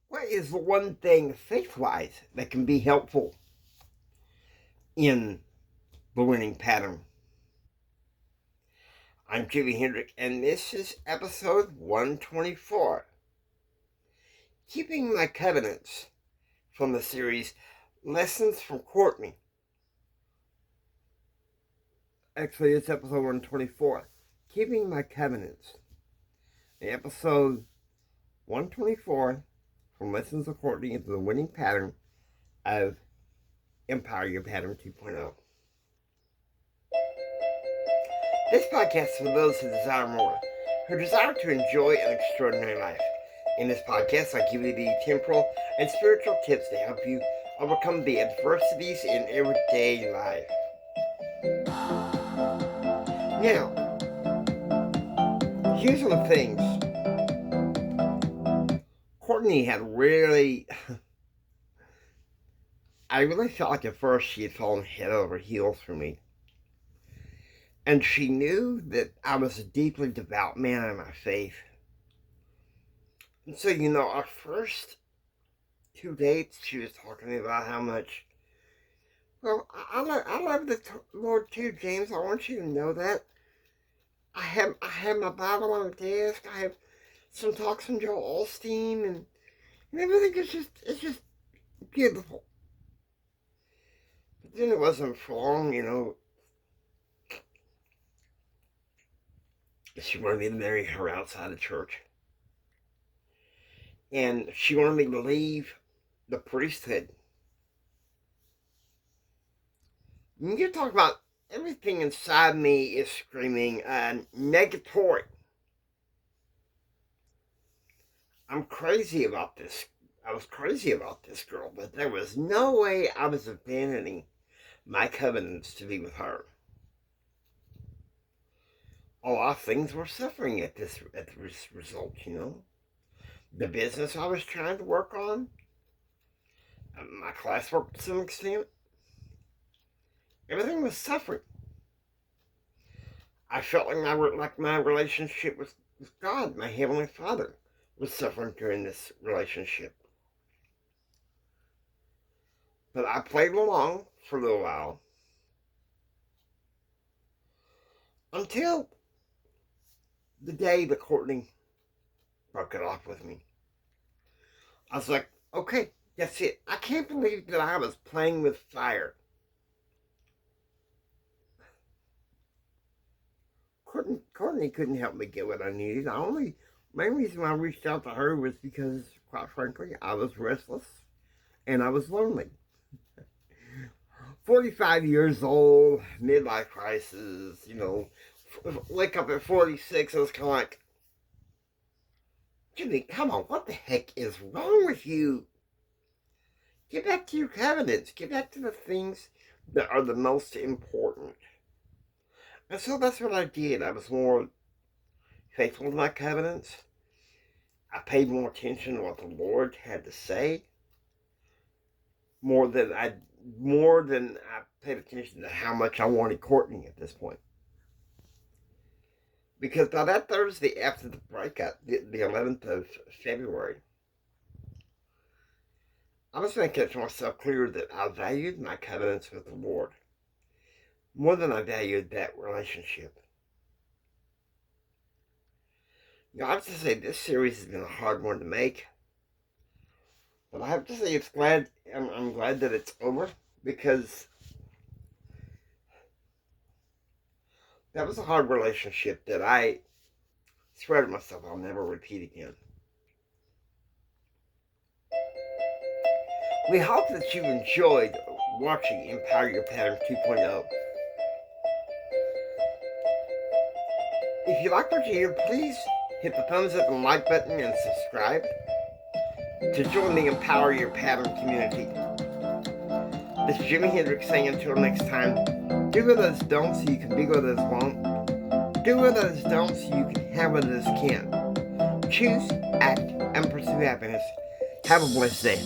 What is the one thing faith-wise that can be helpful in the winning pattern? I'm Jimi Hendrick, and this is episode 124. Keeping My Covenants from the series Lessons from Courtney. Actually, it's episode 124. Keeping My Covenants. Episode 124 from Lessons of Courtney into the winning pattern of Empower Your Pattern 2.0. This podcast is for those who desire more, who desire to enjoy an extraordinary life. In this podcast, I give you the temporal and spiritual tips to help you overcome the adversities in everyday life. Now, here's some of the things. Courtney had I really felt like at first she had fallen head over heels for me. And she knew that I was a deeply devout man in my faith. And so, our first 2 dates, she was talking to me about how much, I love the Lord too, James. I want you to know that. I have my Bible on the desk. I have some talks from Joel Osteen, and everything it's just beautiful. But then it wasn't for long, she wanted me to marry her outside of church. And she wanted me to leave the priesthood. You talk about everything inside me is screaming negatory. I'm crazy about this. I was crazy about this girl, but there was no way I was abandoning my covenants to be with her. A lot of things were suffering at this result, The business I was trying to work on, my classwork to some extent, everything was suffering. I felt like my relationship with God, my Heavenly Father, was suffering during this relationship. But I played along for a little while until the day that Courtney broke it off with me. I was like, okay, that's it. I can't believe that I was playing with fire. Courtney couldn't help me get what I needed. Main reason I reached out to her was because, quite frankly, I was restless and I was lonely. 45 years old, midlife crisis, wake up at 46, I was kind of like, Jimmy, come on, what the heck is wrong with you? Get back to your covenants. Get back to the things that are the most important. And so that's what I did. I was more faithful to my covenants. I paid more attention to what the Lord had to say. More than I paid attention to how much I wanted Courtney at this point. Because by that Thursday after the breakup, the 11th of February, I was making it to myself clear that I valued my covenants with the Lord more than I valued that relationship. I have to say this series has been a hard one to make, but I have to say I'm glad that it's over, because that was a hard relationship that I swear to myself I'll never repeat again. We hope that you enjoyed watching Empower Your Pattern 2.0. If you like what you hear, please hit the thumbs up and like button and subscribe to join the Empower Your Pattern community. This is Jimi Hendrix saying until next time, do what others don't so you can be what others won't. Do what others don't so you can have what others can't. Choose, act, and pursue happiness. Have a blessed day.